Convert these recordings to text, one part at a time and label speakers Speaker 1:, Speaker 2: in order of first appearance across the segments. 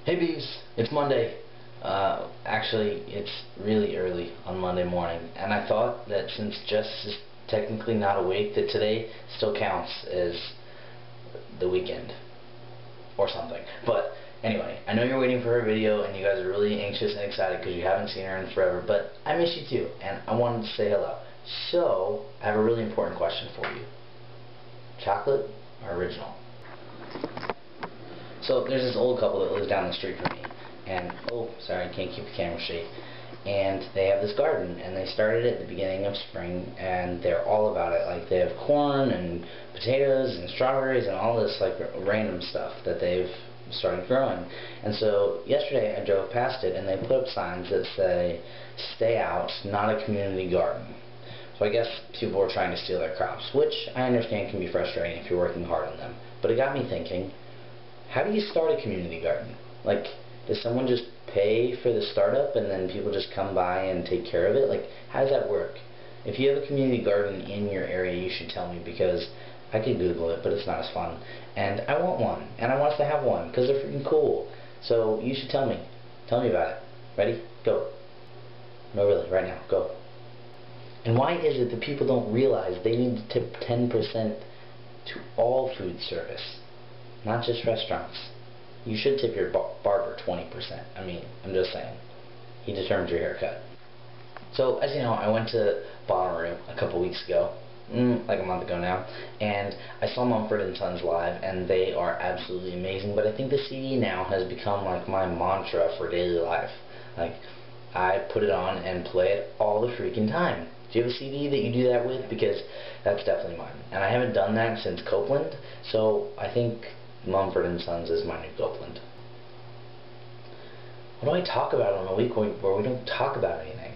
Speaker 1: Hey bees, it's Monday. Actually, it's really early on Monday morning, and I thought that since Jess is technically not awake, that today still counts as the weekend or something. But anyway, I know you're waiting for her video, and you guys are really anxious and excited because you haven't seen her in forever, but I miss you too, and I wanted to say hello. So, I have a really important question for you. Chocolate or original? So there's this old couple that lives down the street from me, and sorry, I can't keep the camera straight. And they have this garden, and they started it at the beginning of spring, and they're all about it. Like, they have corn and potatoes and strawberries and all this like random stuff that they've started growing. And so yesterday I drove past it, and they put up signs that say, "Stay out, not a community garden." So I guess people were trying to steal their crops, which I understand can be frustrating if you're working hard on them. But it got me thinking, how do you start a community garden? Like, does someone just pay for the startup and then people just come by and take care of it? Like, how does that work? If you have a community garden in your area, you should tell me, because I could Google it, but it's not as fun. And I want one, and I want us to have one, because they're freaking cool. So you should tell me. Tell me about it. Ready? Go. No, really, right now. Go. And why is it that people don't realize they need to tip 10% to all food service? Not just restaurants. You should tip your barber 20%. I mean, I'm just saying. He determines your haircut. So, as you know, I went to Bonnaroo a couple weeks ago, like a month ago now, and I saw Mumford Sons live, and they are absolutely amazing, but I think the CD now has become like my mantra for daily life. Like, I put it on and play it all the freaking time. Do you have a CD that you do that with? Because that's definitely mine. And I haven't done that since Copeland, so I think Mumford Sons is my new Copeland. What do I talk about on a week where we don't talk about anything?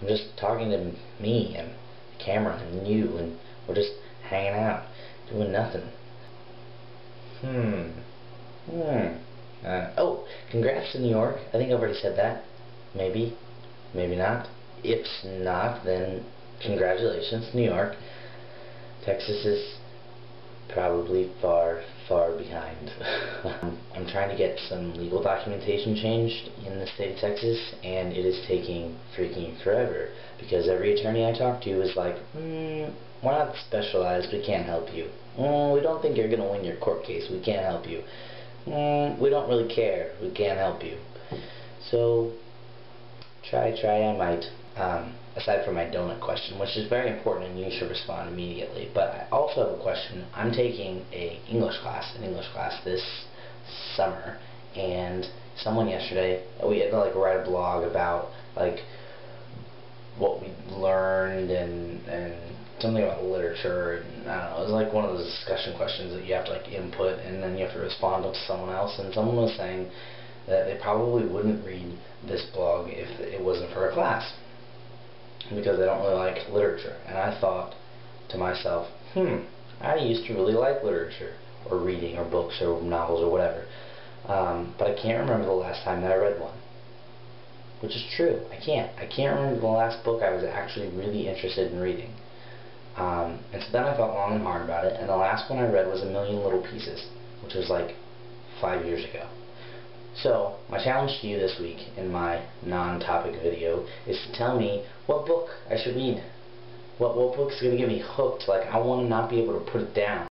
Speaker 1: I'm just talking to me and the camera and you, and we're just hanging out, doing nothing. Oh, congrats to New York. I think I've already said that. Maybe. Maybe not. If not, then congratulations, New York. Texas is probably far, far behind. I'm trying to get some legal documentation changed in the state of Texas, and it is taking freaking forever, because every attorney I talk to is like, we're not specialized, we can't help you. We don't think you're going to win your court case, we can't help you. We don't really care, we can't help you. So, try, I might. Aside from my donut question, which is very important and you should respond immediately. But I also have a question. I'm taking an English class this summer, and someone yesterday, we had to like write a blog about like what we learned and something about literature, and I don't know, it was like one of those discussion questions that you have to like input and then you have to respond to someone else, and someone was saying that they probably wouldn't read this blog if it wasn't for a class, because they don't really like literature. And I thought to myself, I used to really like literature, or reading, or books, or novels, or whatever. But I can't remember the last time that I read one. Which is true. I can't remember the last book I was actually really interested in reading. And so then I thought long and hard about it, and the last one I read was A Million Little Pieces, which was like 5 years ago. So, my challenge to you this week in my non-topic video is to tell me what book I should read. What book's going to get me hooked, like I want to not be able to put it down.